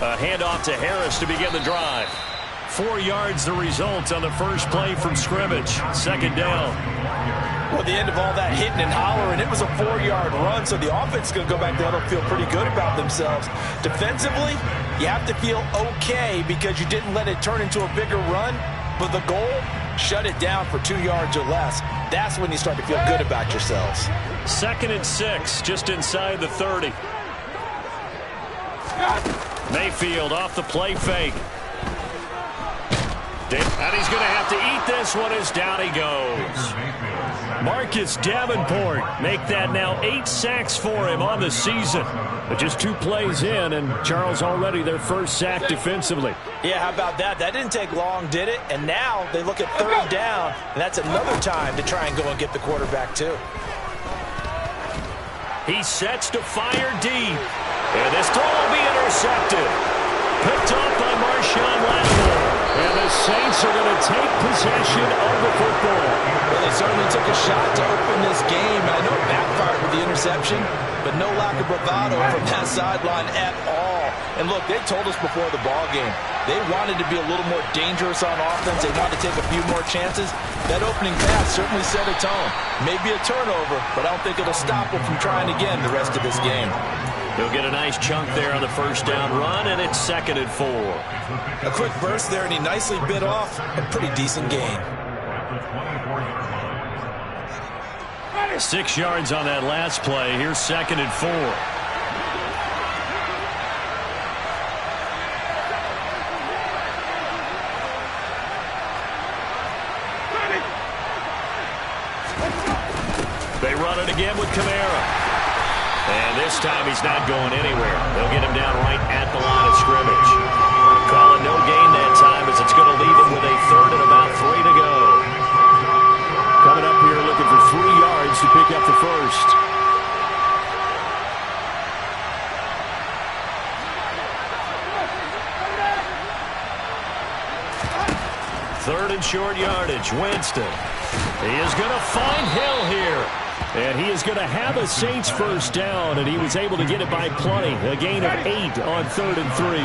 A handoff to Harris to begin the drive. 4 yards the result on the first play from scrimmage. Second down. Well, the end of all that hitting and hollering, it was a 4-yard run, so the offense is going to go back there and feel pretty good about themselves. Defensively, you have to feel okay because you didn't let it turn into a bigger run, but the goal, shut it down for 2 yards or less. That's when you start to feel good about yourselves. 2nd and 6, just inside the 30. Mayfield off the play fake. And he's going to have to eat this one as down he goes. Marcus Davenport make that now 8 sacks for him on the season. But just 2 plays in, and Charles already their first sack defensively. Yeah, how about that? That didn't take long, did it? And now they look at 3rd down, and that's another time to try and go and get the quarterback too. He sets to fire deep. And this throw will be intercepted. Picked off by Marshawn Lattimore. And the Saints are going to take possession of the football. Well, they certainly took a shot to open this game. I know it backfired with the interception, but no lack of bravado from that sideline at all. And look, they told us before the ball game, they wanted to be a little more dangerous on offense. They wanted to take a few more chances. That opening pass certainly set a tone. Maybe a turnover, but I don't think it'll stop them from trying again the rest of this game. He'll get a nice chunk there on the first down run, and it's 2nd and 4. A quick burst there, and he nicely bit off a pretty decent gain. 6 yards on that last play. Here's 2nd and 4. They run it again with Kamara. And this time he's not going anywhere. They'll get him down right at the line of scrimmage. Call it no gain that time as it's going to leave him with a 3rd and about 3 to go. Coming up here looking for 3 yards to pick up the first. Third and short yardage. Winston. He is going to find Hill here. And he is going to have a Saints first down, and he was able to get it by plenty. A gain of 8 on 3rd and 3.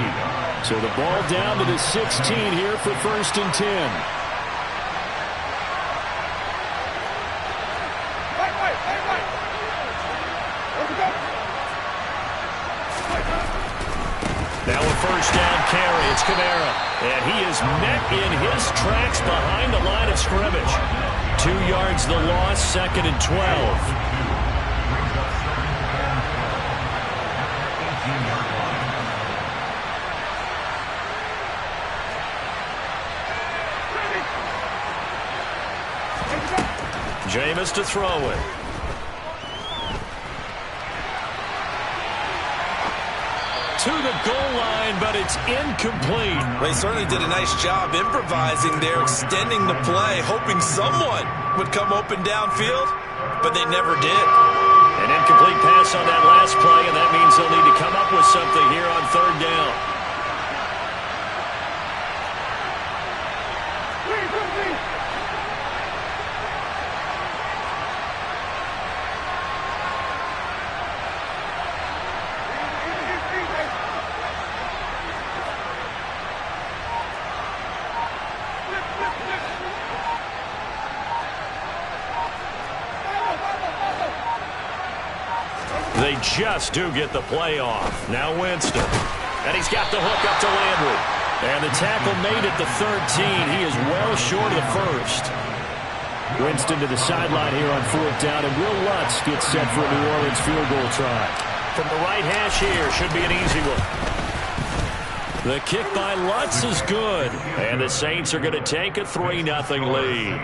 So the ball down to the 16 here for 1st and 10. Now a first down carry. It's Kamara. And he is met in his tracks behind the line of scrimmage. 2 yards the loss, 2nd and 12. Jameis to throw it. To the goal line, but it's incomplete. They certainly did a nice job improvising there, extending the play, hoping someone would come open downfield, but they never did. An incomplete pass on that last play, and that means they'll need to come up with something here on 3rd down. They just do get the play off. Now Winston. And he's got the hook up to Landry. And the tackle made at the 13. He is well short of the first. Winston to the sideline here on 4th down. And Will Lutz gets set for a New Orleans field goal try. From the right hash here. Should be an easy one. The kick by Lutz is good. And the Saints are going to take a 3-0 lead.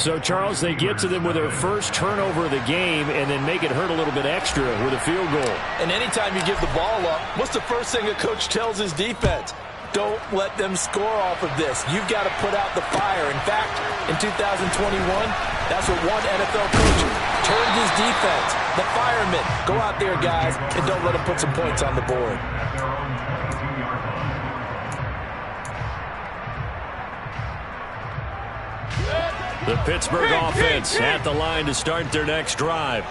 So, Charles, they get to them with their first turnover of the game and then make it hurt a little bit extra with a field goal. And anytime you give the ball up, what's the first thing a coach tells his defense? Don't let them score off of this. You've got to put out the fire. In fact, in 2021, that's what one NFL coach turned his defense. The firemen. Go out there, guys, and don't let them put some points on the board. The Pittsburgh offense at the line to start their next drive.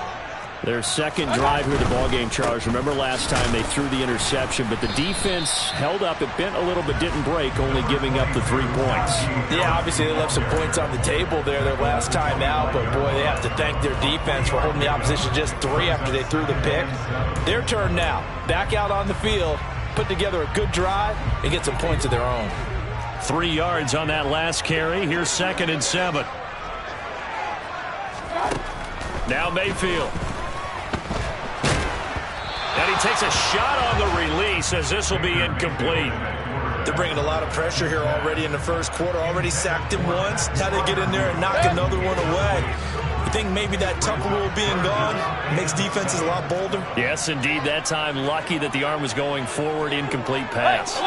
Their second drive here of the ballgame, Charles. Remember last time they threw the interception, but the defense held up. It bent a little but didn't break, only giving up the 3 points. Yeah, obviously they left some points on the table there their last time out, but boy, they have to thank their defense for holding the opposition just 3 after they threw the pick. Their turn now. Back out on the field, put together a good drive, and get some points of their own. 3 yards on that last carry. Here's 2nd and 7. Now Mayfield. And he takes a shot on the release as this will be incomplete. They're bringing a lot of pressure here already in the first quarter. Already sacked him once. How they get in there and knock another one away. You think maybe that Tucker rule being gone makes defenses a lot bolder? Yes, indeed. That time, lucky that the arm was going forward. Incomplete pass.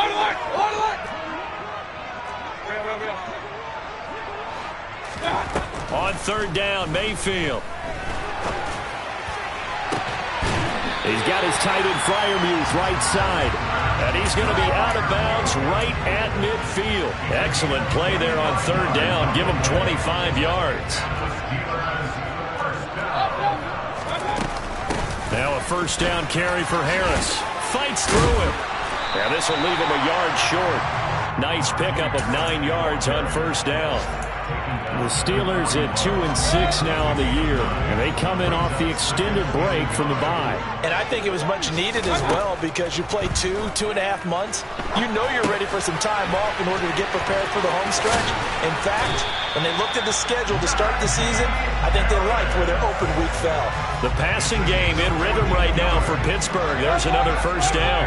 On 3rd down, Mayfield. He's got his tight end Freiermuth right side. And he's going to be out of bounds right at midfield. Excellent play there on 3rd down. Give him 25 yards. Now a 1st down carry for Harris. Fights through him. And this will leave him a yard short. Nice pickup of 9 yards on 1st down. The Steelers at 2-6 now on the year, and they come in off the extended break from the bye. And I think it was much needed as well because you play 2.5 months. You know you're ready for some time off in order to get prepared for the home stretch. In fact, when they looked at the schedule to start the season, I think they liked where their open week fell. The passing game in rhythm right now for Pittsburgh. There's another 1st down.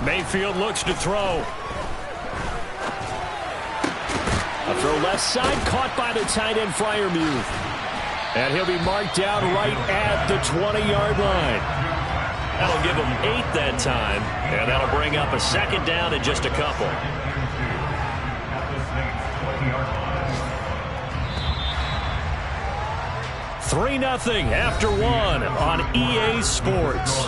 Mayfield looks to throw. A throw left side, caught by the tight end Freiermuth. And he'll be marked down right at the 20-yard line. That'll give him 8 that time, and that'll bring up a 2nd down and just a couple. Three 3-0 after 1 on EA Sports.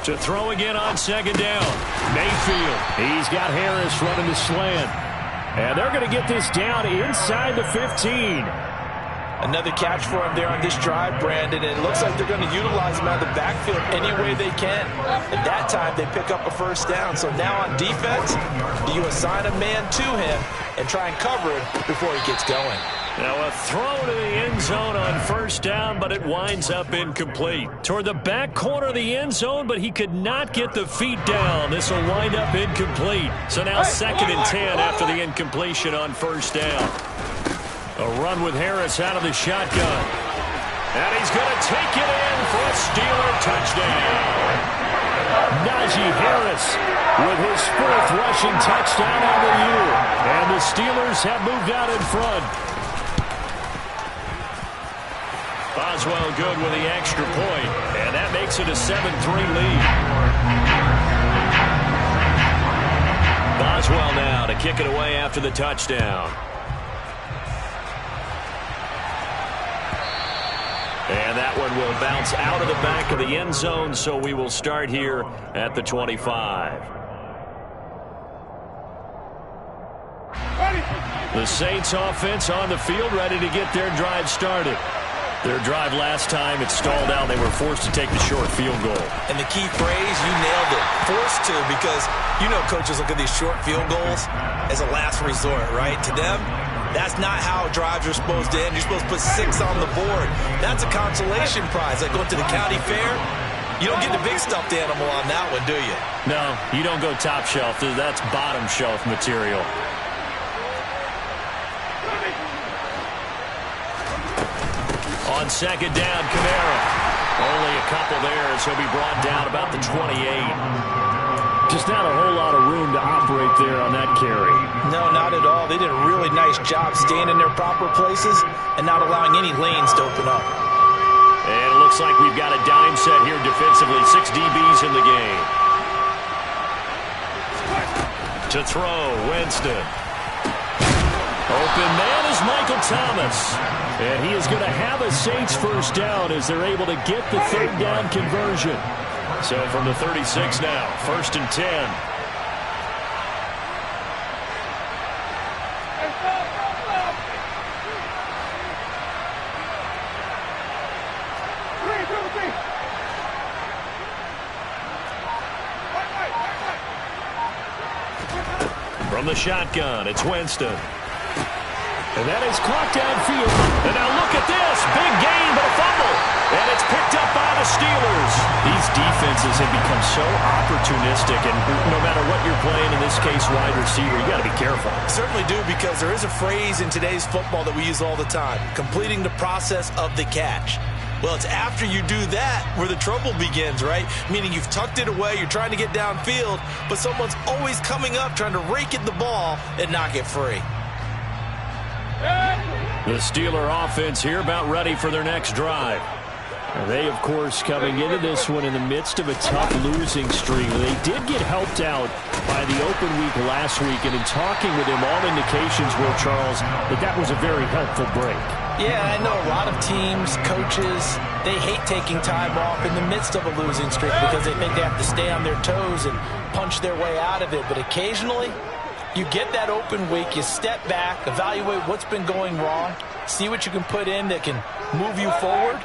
To throw again on 2nd down. Mayfield. He's got Harris running the slant. And they're going to get this down inside the 15. Another catch for him there on this drive, Brandon. And it looks like they're going to utilize him out of the backfield any way they can. At that time, they pick up a 1st down. So now on defense, do you assign a man to him and try and cover it before he gets going? Now a throw to the end zone on 1st down, but it winds up incomplete. Toward the back corner of the end zone, but he could not get the feet down. This will wind up incomplete. So now 2nd and 10 after the incompletion on 1st down. A run with Harris out of the shotgun. And he's going to take it in for a Steeler touchdown. Najee Harris with his 4th rushing touchdown on the year. And the Steelers have moved out in front. Boswell good with the extra point, and that makes it a 7-3 lead. Boswell now to kick it away after the touchdown. And that one will bounce out of the back of the end zone, so we will start here at the 25. The Saints offense on the field ready to get their drive started. Their drive last time, it stalled out. They were forced to take the short field goal. And the key phrase, you nailed it, forced to, because you know coaches look at these short field goals as a last resort, right? To them, that's not how drives are supposed to end. You're supposed to put 6 on the board. That's a consolation prize. Like going to the county fair, you don't get the big stuffed animal on that one, do you? No, you don't go top shelf. That's bottom shelf material. On second down, Kamara. Only a couple there as he'll be brought down about the 28. Just not a whole lot of room to operate there on that carry. No, not at all. They did a really nice job staying in their proper places and not allowing any lanes to open up. And it looks like we've got a dime set here defensively. 6 DBs in the game. To throw, Winston. Open man is Michael Thomas. And he is going to have a Saints first down as they're able to get the third down conversion. So from the 36 now, 1st and 10. From the shotgun, it's Winston. And that is caught downfield. And now look at this. Big gain, but a fumble. And it's picked up by the Steelers. These defenses have become so opportunistic. And no matter what you're playing, in this case, wide receiver, you got to be careful. Certainly do, because there is a phrase in today's football that we use all the time. Completing the process of the catch. Well, it's after you do that where the trouble begins, right? Meaning you've tucked it away, you're trying to get downfield, but someone's always coming up trying to rake at the ball and knock it free. The Steeler offense here about ready for their next drive. And they, of course, coming into this one in the midst of a tough losing streak. They did get helped out by the open week last week, and in talking with him, all indications were, Charles, that was a very helpful break. Yeah, I know a lot of teams, coaches, they hate taking time off in the midst of a losing streak because they think they have to stay on their toes and punch their way out of it. But occasionally, you get that open week, you step back, evaluate what's been going wrong, see what you can put in that can move you forward,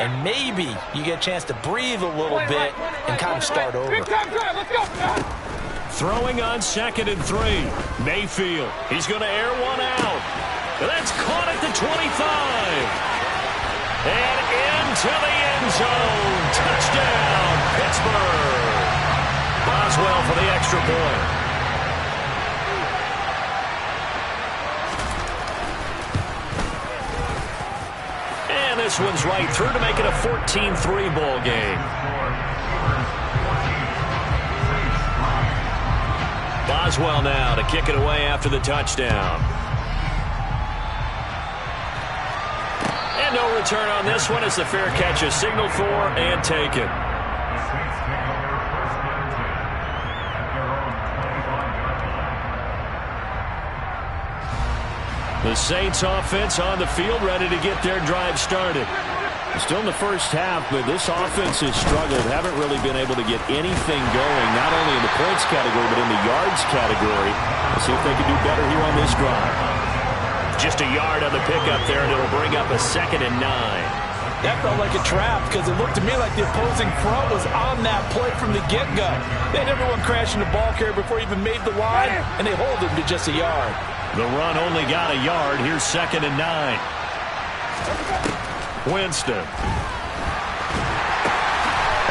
and maybe you get a chance to breathe a little bit and kind of start over. Throwing on 2nd and 3. Mayfield. He's going to air one out. That's caught at the 25. And into the end zone. Touchdown, Pittsburgh. Boswell for the extra point. And this one's right through to make it a 14-3 ball game. Boswell now to kick it away after the touchdown. And no return on this one as the fair catch is signaled for and taken. The Saints offense on the field, ready to get their drive started. Still in the first half, but this offense has struggled. Haven't really been able to get anything going, not only in the points category, but in the yards category. Let's see if they can do better here on this drive. Just a yard on the pickup there, and it'll bring up a 2nd and 9. That felt like a trap because it looked to me like the opposing front was on that play from the get-go. They had everyone crashing the ball carrier before he even made the line, and they hold him to just a yard. The run only got a yard. Here's 2nd and 9. Winston.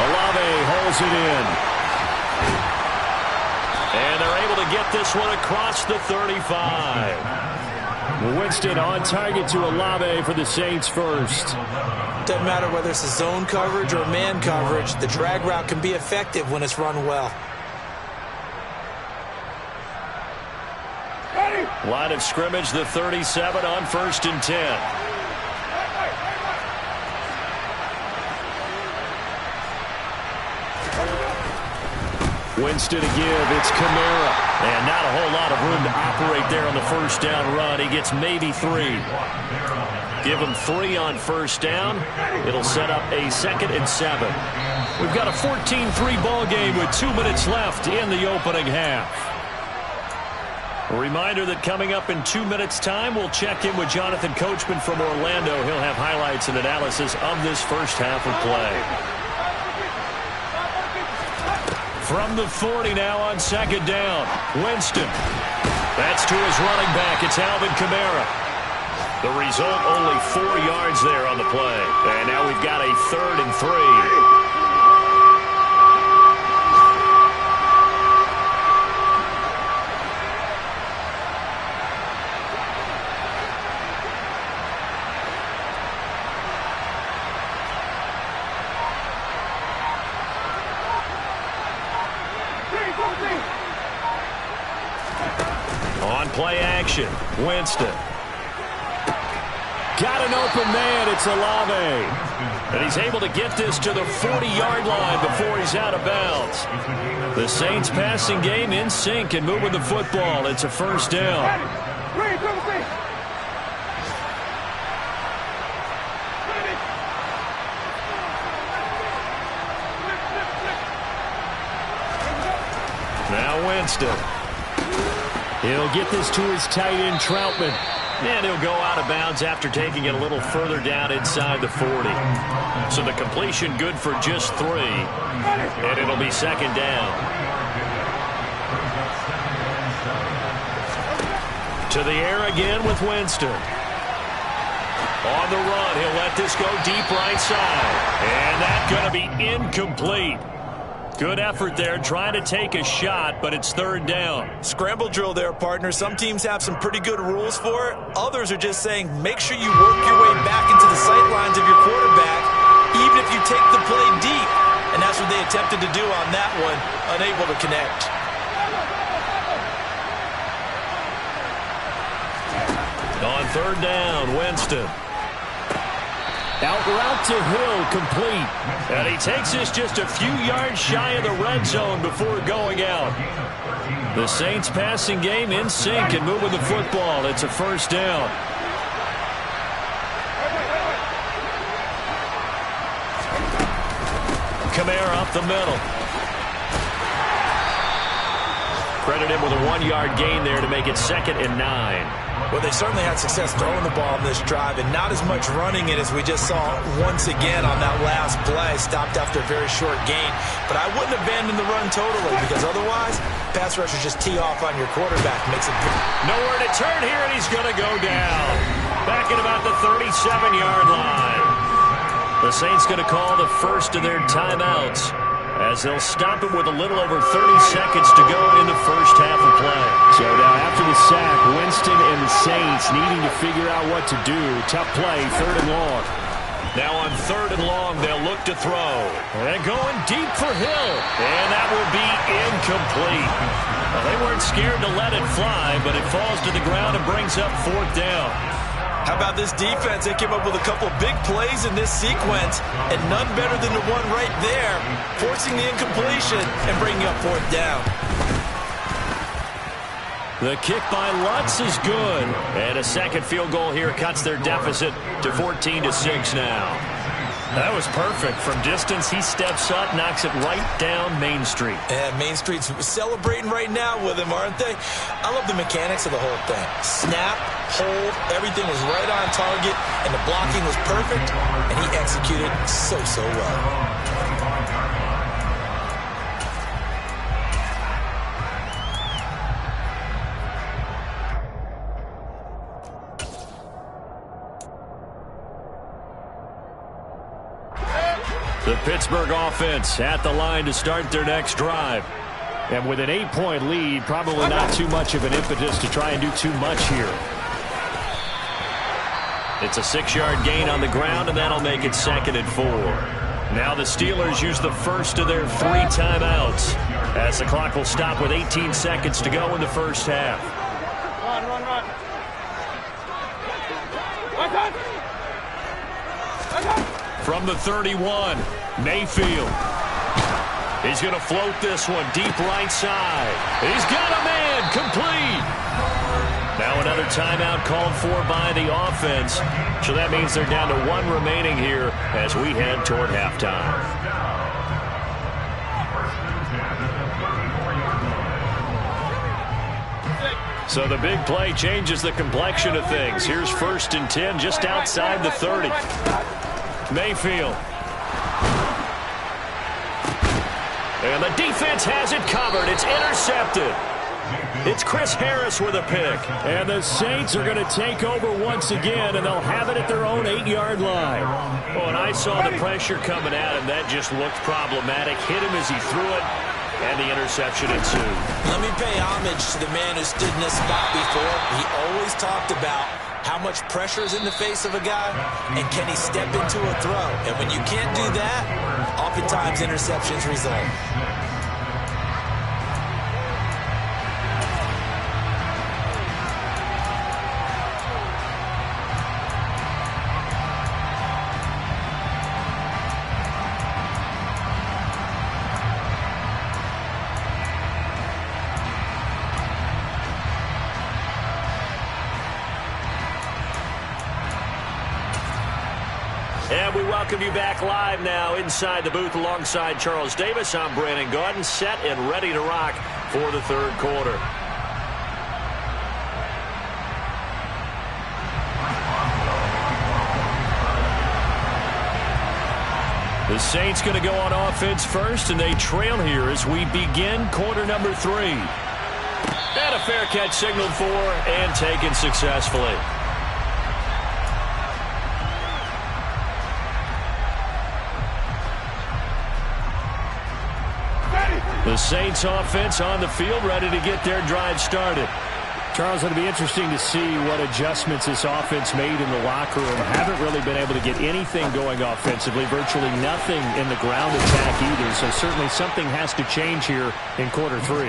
Olave holds it in. And they're able to get this one across the 35. Winston on target to Olave for the Saints first. Doesn't matter whether it's a zone coverage or man coverage, the drag route can be effective when it's run well. Line of scrimmage, the 37 on 1st and 10. Winston to give. It's Kamara. And not a whole lot of room to operate there on the first down run. He gets maybe 3. Give him 3 on first down. It'll set up a 2nd and 7. We've got a 14-3 ball game with 2 minutes left in the opening half. A reminder that coming up in 2 minutes' time, we'll check in with Jonathan Coachman from Orlando. He'll have highlights and analysis of this first half of play. From the 40 now on 2nd down. Winston. That's to his running back. It's Alvin Kamara. The result, only 4 yards there on the play. And now we've got a 3rd and 3. action. Winston. Got an open man. It's Olave. And he's able to get this to the 40-yard line before he's out of bounds. The Saints passing game in sync and moving the football. It's a first down. Now Winston. He'll get this to his tight end, Troutman. And he'll go out of bounds after taking it a little further down inside the 40. So the completion good for just 3. And it'll be second down. To the air again with Winston. On the run, he'll let this go deep right side. And that's going to be incomplete. Good effort there, trying to take a shot, but it's third down. Scramble drill there, partner. Some teams have some pretty good rules for it. Others are just saying make sure you work your way back into the sight lines of your quarterback, even if you take the play deep. And that's what they attempted to do on that one, unable to connect. On third down, Winston. Out route to Hill, complete. And he takes this just a few yards shy of the red zone before going out. The Saints passing game in sync and moving the football. It's a first down. Kamara up the middle. Credit him with a 1-yard gain there to make it 2nd and 9. Well, they certainly had success throwing the ball in this drive, and not as much running it as we just saw once again on that last play. Stopped after a very short gain. But I wouldn't abandon the run totally, because otherwise, pass rushers just tee off on your quarterback. Makes it nowhere to turn here, and he's going to go down. Back at about the 37-yard line. The Saints going to call the first of their timeouts, as they'll stop it with a little over 30 seconds to go in the first half of play. So now after the sack, Winston and the Saints needing to figure out what to do. Tough play, 3rd and long. Now on 3rd and long, they'll look to throw. And going deep for Hill. And that will be incomplete. Well, they weren't scared to let it fly, but it falls to the ground and brings up 4th down. How about this defense? They came up with a couple of big plays in this sequence, and none better than the one right there, forcing the incompletion and bringing up 4th down. The kick by Lutz is good, and a second field goal here cuts their deficit to 14-6 now. That was perfect. From distance, he steps up, knocks it right down Main Street. And Main Street's celebrating right now with him, aren't they? I love the mechanics of the whole thing. Snap, hold, everything was right on target, and the blocking was perfect, and he executed so well. The Pittsburgh offense at the line to start their next drive. And with an 8-point lead, probably not too much of an impetus to try and do too much here. It's a 6-yard gain on the ground, and that'll make it 2nd and 4. Now the Steelers use the first of their 3 timeouts, as the clock will stop with 18 seconds to go in the first half. From the 31, Mayfield. He's going to float this one deep right side. He's got a man, complete. Now another timeout called for by the offense. So that means they're down to 1 remaining here as we head toward halftime. So the big play changes the complexion of things. Here's 1st and 10 just outside the 30. Mayfield. And the defense has it covered. It's intercepted. It's Chris Harris with a pick. And the Saints are going to take over once again, and they'll have it at their own 8-yard line. Oh, and I saw the pressure coming at him. That just looked problematic. Hit him as he threw it, and the interception ensued. Let me pay homage to the man who stood in this spot before. He always talked about how much pressure is in the face of a guy, and can he step into a throw? And when you can't do that, oftentimes interceptions result. And we welcome you back live now inside the booth alongside Charles Davis. I'm Brandon Gaudin, set and ready to rock for the third quarter. The Saints going to go on offense first, and they trail here as we begin quarter number 3. And a fair catch signaled for and taken successfully. The Saints offense on the field, ready to get their drive started. Charles, it'll be interesting to see what adjustments this offense made in the locker room. Haven't really been able to get anything going offensively, virtually nothing in the ground attack either. So certainly something has to change here in quarter 3.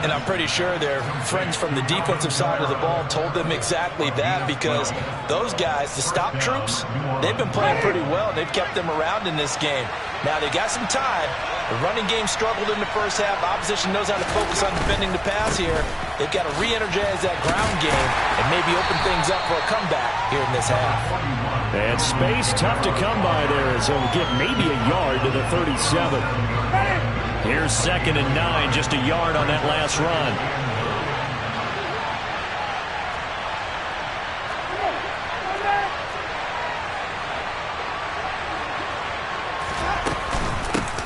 And I'm pretty sure their friends from the defensive side of the ball told them exactly that, because those guys, the stop troops, they've been playing pretty well. They've kept them around in this game. Now they got some time. The running game struggled in the first half. Opposition knows how to focus on defending the pass here. They've got to re-energize that ground game and maybe open things up for a comeback here in this half. And space tough to come by there as they'll get maybe a yard to the 37. Here's 2nd and 9, just a yard on that last run.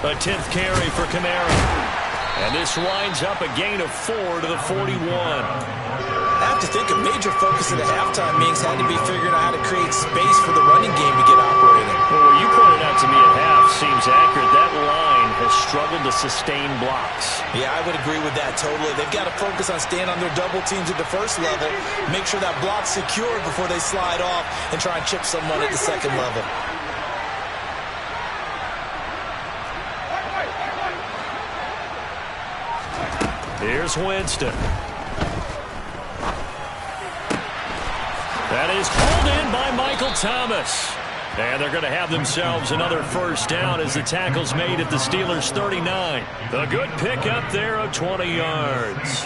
A 10th carry for Kamara. And this winds up a gain of 4 to the 41. I have to think a major focus of the halftime meetings had to be figuring out how to create space for the running game to get operating. Well, what you pointed out to me at half seems accurate. That line has struggled to sustain blocks. Yeah, I would agree with that totally. They've got to focus on staying on their double teams at the first level, make sure that block's secured before they slide off and try and chip someone at the second level. Here's Winston. That is pulled in by Michael Thomas. And they're going to have themselves another first down as the tackle's made at the Steelers' 39. A good pickup there of 20 yards.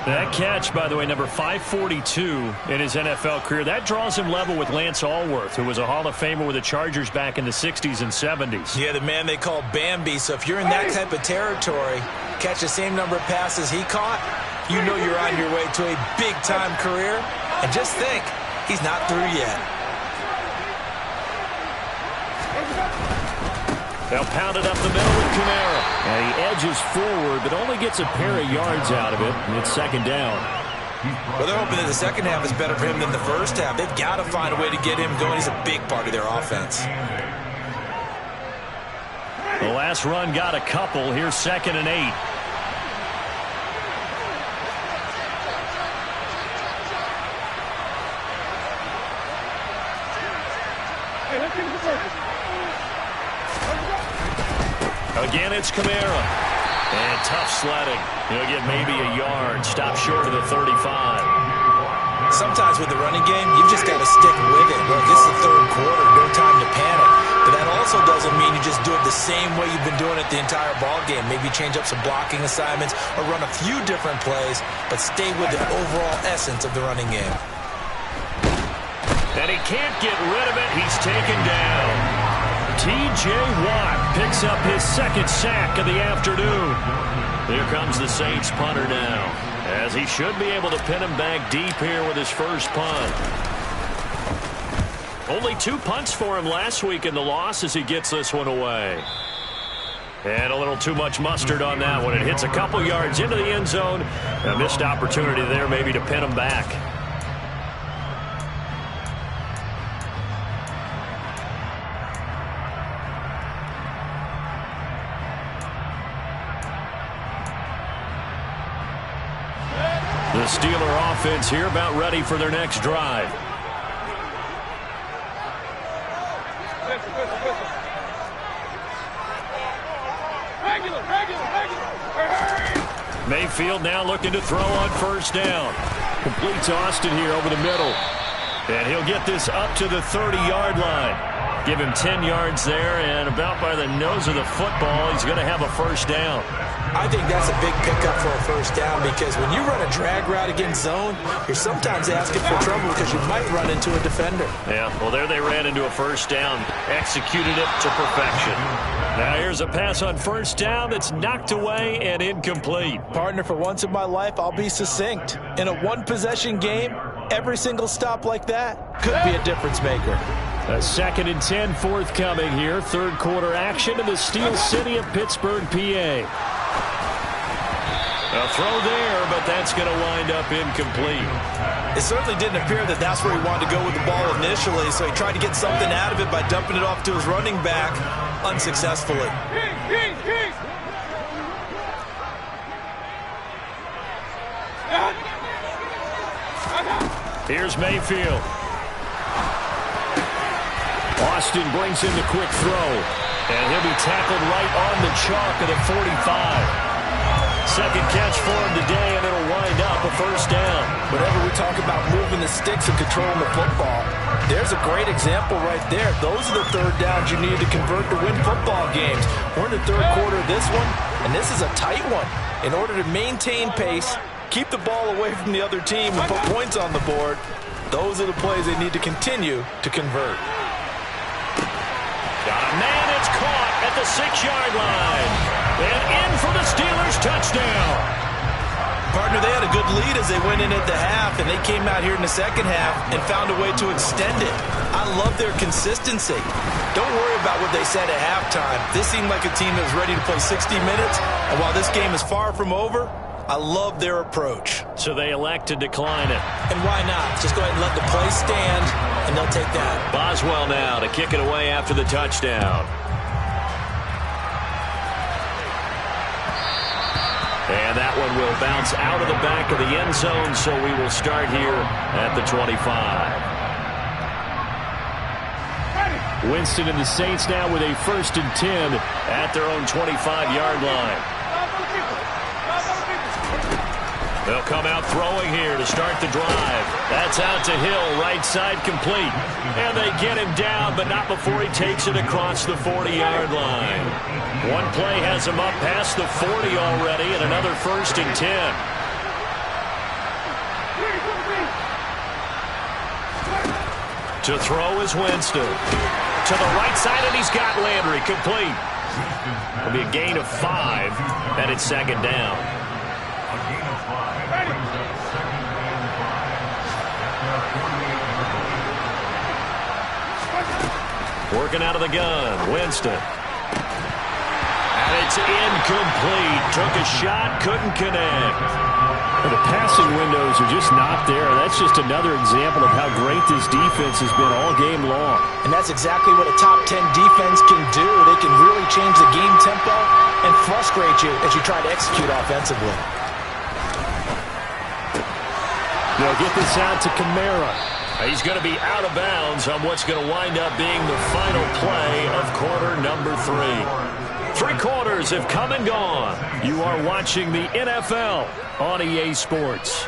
That catch, by the way, number 542 in his NFL career, that draws him level with Lance Allworth, who was a Hall of Famer with the Chargers back in the 60s and 70s. Yeah, the man they call Bambi. So if you're in that type of territory, catch the same number of passes he caught, you know you're on your way to a big-time career. And just think, he's not through yet. They'll pound it up the middle with Kamara. And he edges forward, but only gets a pair of yards out of it, and it's 2nd down. Well, they're hoping that the second half is better for him than the first half. They've got to find a way to get him going. He's a big part of their offense. The last run got a couple. Here's 2nd and 8. Again, it's Kamara. And tough sledding. He'll get maybe a yard. Stop short of the 35. Sometimes with the running game, you've just got to stick with it. Look, this is the third quarter. No time to panic. But that also doesn't mean you just do it the same way you've been doing it the entire ball game. Maybe change up some blocking assignments or run a few different plays, but stay with the overall essence of the running game. And he can't get rid of it. He's taken down. T.J. Watt picks up his 2nd sack of the afternoon. Here comes the Saints punter now, as he should be able to pin him back deep here with his first punt. Only 2 punts for him last week in the loss as he gets this one away. And a little too much mustard on that one. It hits a couple yards into the end zone. A missed opportunity there maybe to pin him back. The Steeler offense here about ready for their next drive. Mayfield now looking to throw on first down. Completes Austin here over the middle. And he'll get this up to the 30-yard line. Give him 10 yards there, and about by the nose of the football, he's going to have a first down. I think that's a big pickup for a first down because when you run a drag route against zone, you're sometimes asking for trouble because you might run into a defender. Yeah, well, there they ran into a first down, executed it to perfection. Now here's a pass on first down that's knocked away and incomplete. Partner, for once in my life, I'll be succinct. In a one-possession game, every single stop like that could be a difference maker. A 2nd and 10 forthcoming here. Third quarter action in the Steel City of Pittsburgh, PA. A throw there, but that's going to wind up incomplete. It certainly didn't appear that that's where he wanted to go with the ball initially, so he tried to get something out of it by dumping it off to his running back unsuccessfully. Here's Mayfield. Austin brings in the quick throw. And he'll be tackled right on the chalk of the 45. Second catch for him today, and it'll wind up a first down. Whenever we talk about moving the sticks and controlling the football, there's a great example right there. Those are the third downs you need to convert to win football games. We're in the third quarter of this one, and this is a tight one. In order to maintain pace, keep the ball away from the other team, and put points on the board, those are the plays they need to continue to convert. Got a man, it's caught at the 6-yard line. And in for the Steelers touchdown. Partner, they had a good lead as they went in at the half, and they came out here in the second half and found a way to extend it. I love their consistency. Don't worry about what they said at halftime. This seemed like a team that was ready to play 60 minutes, and while this game is far from over, I love their approach. So they elect to decline it. And why not? Just go ahead and let the play stand, and they'll take that. Boswell now to kick it away after the touchdown. And that one will bounce out of the back of the end zone, so we will start here at the 25. Winston and the Saints now with a 1st and 10 at their own 25-yard line. They'll come out throwing here to start the drive. That's out to Hill, right side complete. And they get him down, but not before he takes it across the 40-yard line. One play has him up past the 40 already, and another 1st and 10. To throw is Winston. To the right side, and he's got Landry complete. It'll be a gain of 5, and it's 2nd down. Working out of the gun, Winston. And it's incomplete. Took a shot, couldn't connect. The passing windows are just not there. That's just another example of how great this defense has been all game long. And that's exactly what a top 10 defense can do. They can really change the game tempo and frustrate you as you try to execute offensively. They'll get this out to Kamara. He's going to be out of bounds on what's going to wind up being the final play of quarter number 3. 3 quarters have come and gone. You are watching the NFL on EA Sports.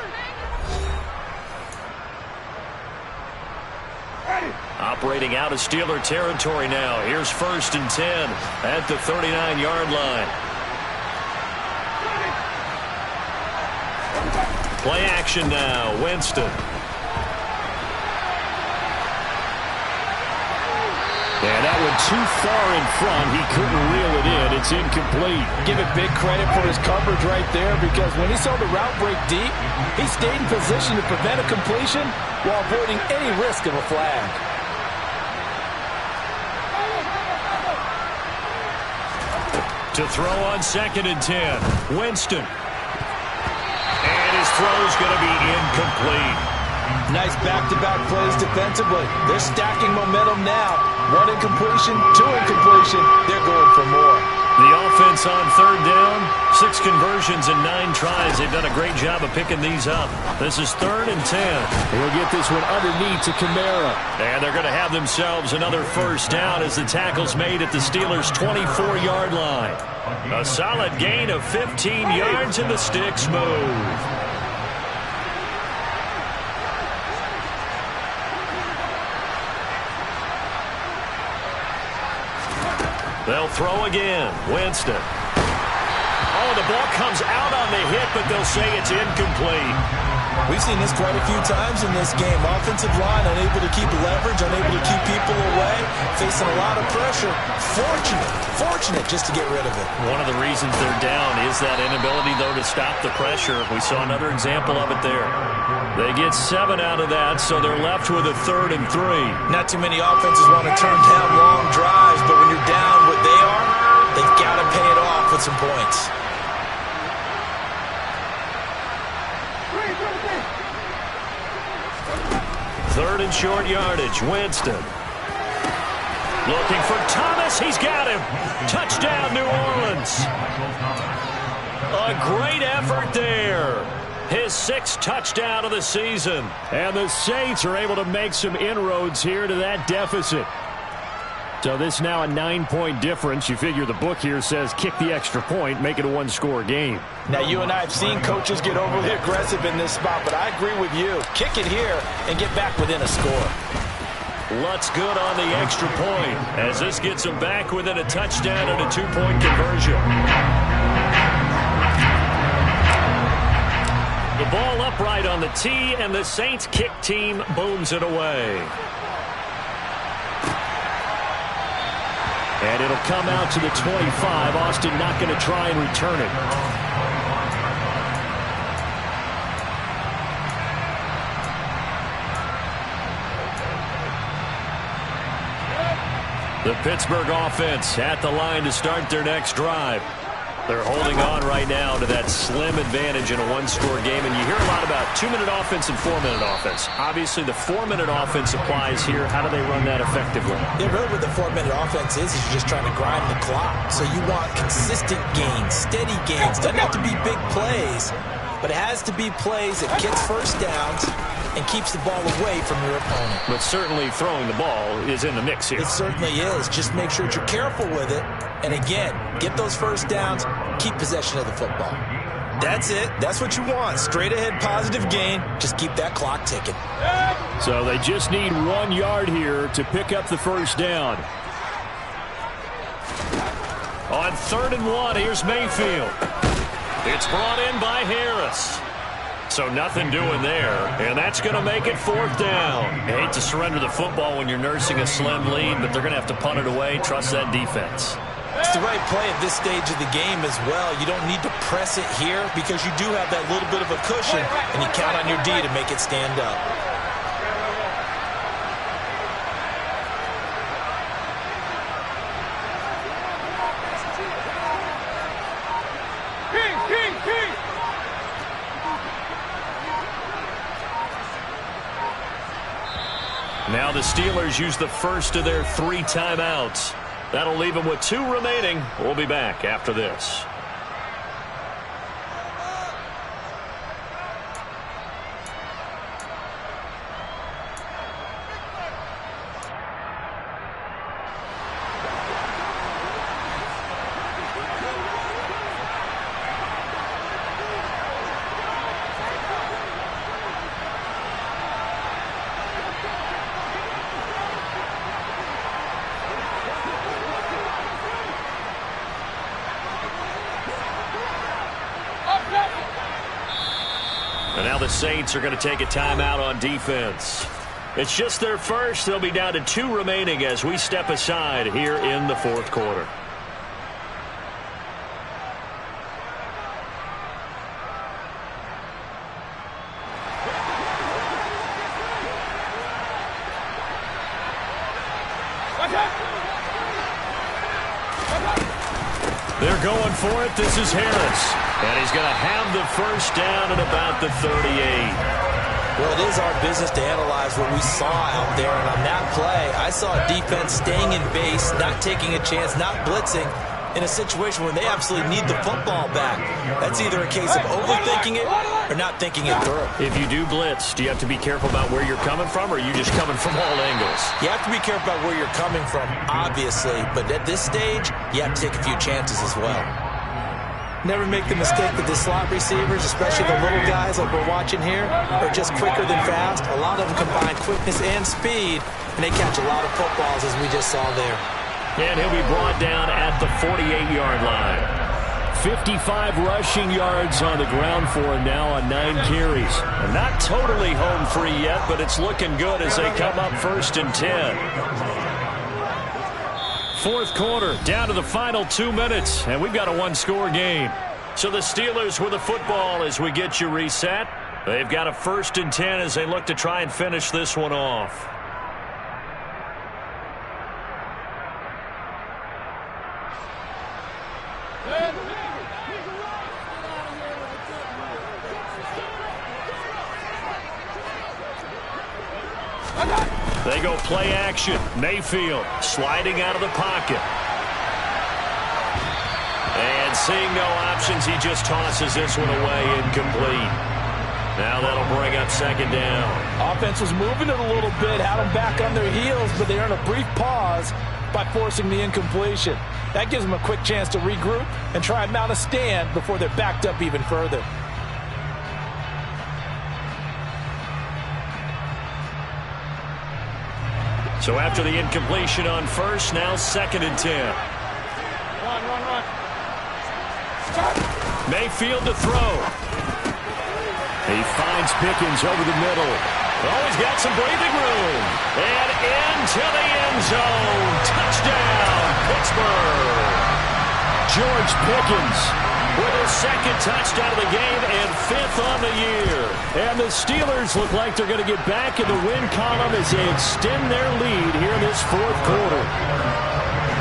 Operating out of Steeler territory now. Here's 1st and 10 at the 39-yard line. Play action now. Winston. And that one too far in front. He couldn't reel it in. It's incomplete. Give it big credit for his coverage right there, because when he saw the route break deep, he stayed in position to prevent a completion while avoiding any risk of a flag. To throw on 2nd and 10. Winston. And his throw's going to be incomplete. Nice back-to-back plays defensively. They're stacking momentum now. 1 incompletion, 2 incompletion. They're going for more. The offense on 3rd down, 6 conversions and 9 tries. They've done a great job of picking these up. This is 3rd and 10. We'll get this one underneath to Kamara. And they're going to have themselves another 1st down as the tackle's made at the Steelers' 24-yard line. A solid gain of 15 yards, and the sticks move. They'll throw again. Winston. Oh, the ball comes out on the hit, but they'll say it's incomplete. We've seen this quite a few times in this game. Offensive line unable to keep leverage, unable to keep people away, facing a lot of pressure. Fortunate just to get rid of it. One of the reasons they're down is that inability, though, to stop the pressure. We saw another example of it there. They get 7 out of that, so they're left with a 3rd and 3. Not too many offenses want to turn down long drives, but when you're down what they are, they've got to pay it off with some points. Third and short yardage. Winston. Looking for Thomas. He's got him. Touchdown, New Orleans. A great effort there. His 6th touchdown of the season. And the Saints are able to make some inroads here to that deficit. So this now a 9-point difference. You figure the book here says kick the extra point, make it a 1-score game. Now, you and I have seen coaches get overly aggressive in this spot, but I agree with you. Kick it here and get back within a score. Lutz good on the extra point as this gets them back within a touchdown and a 2-point conversion. The ball upright on the tee, and the Saints kick team booms it away. And it'll come out to the 25. Austin not going to try and return it. The Pittsburgh offense at the line to start their next drive. They're holding on right now to that slim advantage in a 1-score game. And you hear a lot about 2-minute offense and 4-minute offense. Obviously, the 4-minute offense applies here. How do they run that effectively? Yeah, really what the 4-minute offense is you're just trying to grind the clock. So you want consistent gains, steady gains. Doesn't have to be big plays, but it has to be plays that gets first downs and keeps the ball away from your opponent. But certainly throwing the ball is in the mix here. It certainly is. Just make sure that you're careful with it. And again, get those first downs, keep possession of the football. That's it. That's what you want. Straight ahead positive gain. Just keep that clock ticking. So they just need 1 yard here to pick up the first down. On 3rd and 1, here's Mayfield. It's brought in by Harris. So nothing doing there, and that's going to make it 4th down. You hate to surrender the football when you're nursing a slim lead, but they're going to have to punt it away. Trust that defense. It's the right play at this stage of the game as well. You don't need to press it here because you do have that little bit of a cushion, and you count on your D to make it stand up. Now the Steelers use the first of their 3 timeouts. That'll leave them with 2 remaining. We'll be back after this. And now the Saints are going to take a timeout on defense. It's just their first. They'll be down to 2 remaining as we step aside here in the 4th quarter. They're going for it. This is Harris. And he's going to have the first down at about the 38. Well, it is our business to analyze what we saw out there. And on that play, I saw a defense staying in base, not taking a chance, not blitzing in a situation where they absolutely need the football back. That's either a case of overthinking it or not thinking it through. If you do blitz, do you have to be careful about where you're coming from, or are you just coming from all angles? You have to be careful about where you're coming from, obviously. But at this stage, you have to take a few chances as well. Never make the mistake that the slot receivers, especially the little guys like we're watching here, are just quicker than fast. A lot of them combine quickness and speed, and they catch a lot of footballs, as we just saw there. And he'll be brought down at the 48-yard line. 55 rushing yards on the ground for him now on 9 carries. And not totally home free yet, but it's looking good as they come up 1st and 10. Fourth quarter, down to the final 2 minutes, and we've got a one-score game. So the Steelers with the football as we get you reset. They've got a 1st and 10 as they look to try and finish this one off. They go play action. Mayfield sliding out of the pocket. And seeing no options, he just tosses this one away, incomplete. Now that'll bring up 2nd down. Offense was moving it a little bit, had them back on their heels, but they earned a brief pause by forcing the incompletion. That gives them a quick chance to regroup and try and mount a stand before they're backed up even further. So after the incompletion on first, now 2nd and 10. Run. Mayfield to throw. He finds Pickens over the middle. Oh, he's got some breathing room. And into the end zone. Touchdown, Pittsburgh. George Pickens with his 2nd touchdown of the game and 5th on the year. And the Steelers look like they're going to get back in the win column as they extend their lead here in this 4th quarter.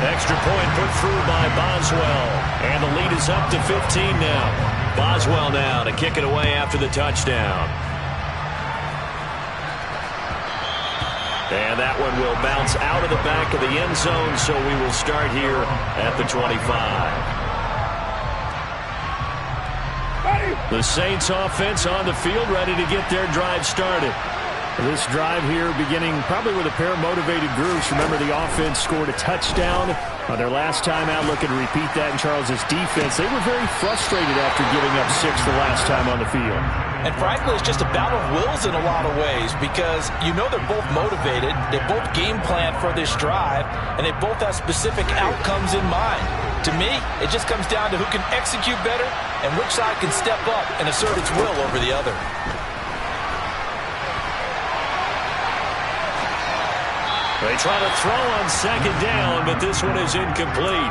Extra point put through by Boswell. And the lead is up to 15 now. Boswell now to kick it away after the touchdown. And that one will bounce out of the back of the end zone, so we will start here at the 25. The Saints offense on the field, ready to get their drive started. This drive here beginning probably with a pair of motivated groups. Remember, the offense scored a touchdown on their last time out. Looking to repeat that in Charles's defense. They were very frustrated after giving up 6 the last time on the field. And frankly, it's just a battle of wills in a lot of ways because you know they're both motivated. They both game plan for this drive, and they both have specific outcomes in mind. To me, it just comes down to who can execute better and which side can step up and assert its will over the other. They try to throw on 2nd down, but this one is incomplete.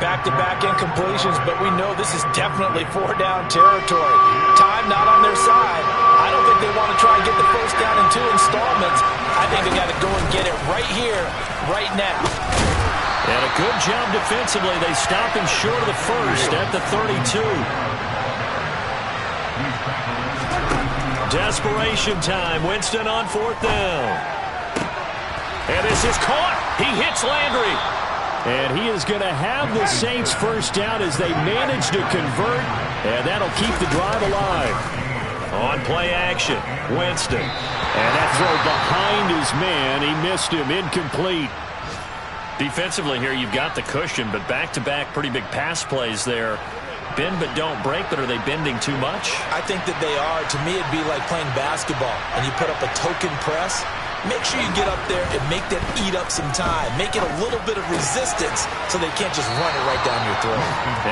Back-to-back incompletions, but we know this is definitely 4-down territory. Time not on their side. I don't think they want to try and get the first down in 2 installments. I think they got to go and get it right here, right now. And a good job defensively. They stop him short of the first at the 32. Desperation time. Winston on 4th down. And this is caught. He hits Landry. And he is going to have the Saints first down as they manage to convert. And that'll keep the drive alive. On play action, Winston. And that throw behind his man. He missed him. Incomplete. Defensively here, you've got the cushion, but back-to-back pretty big pass plays there. Bend but don't break, but are they bending too much? I think that they are. To me, it'd be like playing basketball, and you put up a token press. Make sure you get up there and make them eat up some time. Make it a little bit of resistance so they can't just run it right down your throat.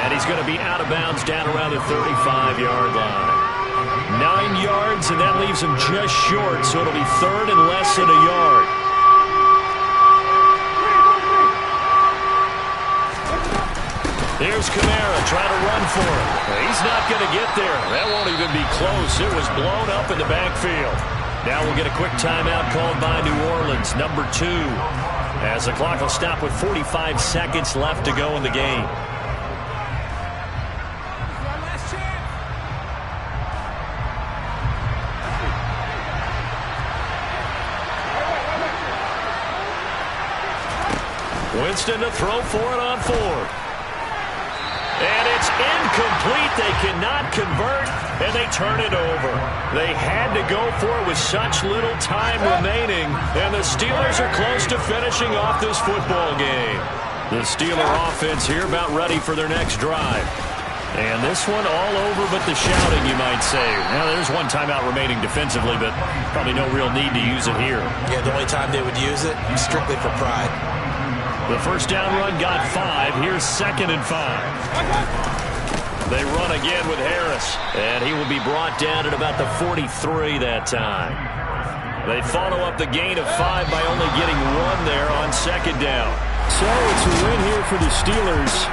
And he's going to be out of bounds down around the 35-yard line. 9 yards, and that leaves him just short, so it'll be 3rd and less than a yard. Here's Kamara trying to run for it. He's not going to get there. That won't even be close. It was blown up in the backfield. Now we'll get a quick timeout called by New Orleans, number 2, as the clock will stop with 45 seconds left to go in the game. Winston to throw for it on 4th. And it's incomplete. They cannot convert, and they turn it over. They had to go for it with such little time remaining, and the Steelers are close to finishing off this football game. The Steeler offense here about ready for their next drive. And this one all over but the shouting, you might say. Now, there's one timeout remaining defensively, but probably no real need to use it here. Yeah, the only time they would use it, strictly for pride. The first down run got 5. Here's 2nd and 5. They run again with Harris, and he will be brought down at about the 43 that time. They follow up the gain of 5 by only getting 1 there on 2nd down. So it's a win here for the Steelers.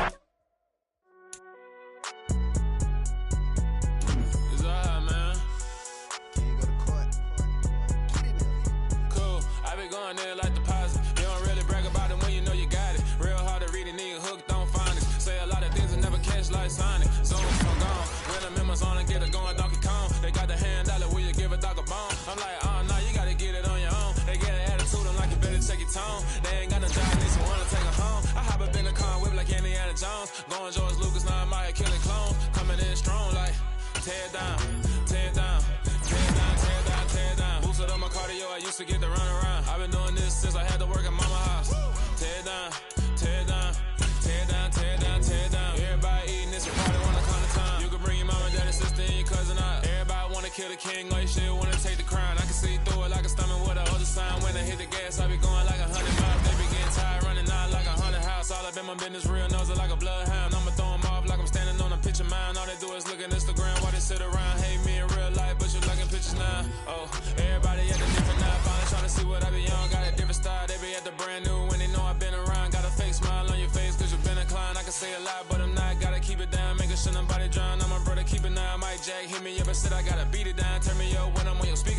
Going George Lucas, now I'm out here killing clones. Coming in strong like tear down, tear down, tear down, tear down, tear down. Boosted up my cardio, I used to get to run around. I've been doing this since I had to work at mama house. Tear down, tear down, tear down, tear down, tear down. Everybody eating this, you probably wanna come to time. You can bring your mama, daddy, sister, and your cousin out. Everybody wanna kill the king, or you shit wanna take the crown. I can see through it like a stomach with a other sign. When I hit the gas, I be going like 100 miles. They be getting tired, running out like 100 house. All up in my business, real nose like a bloodhound. I'ma throw them off like I'm standing on a picture mound. All they do is look at Instagram while they sit around. Hate me in real life, but you liking pictures now. Oh, everybody at the different now. Finally trying to see what I be on. Got a different style, they be at the brand new when they know I've been around. Got a fake smile on your face cause you been inclined. I can say a lot, but I'm not. Gotta keep it down, making sure nobody drown. I'm my brother, keep it now. Mike Jack hit me up and said I gotta beat it down. Turn me up when I'm on your speaker.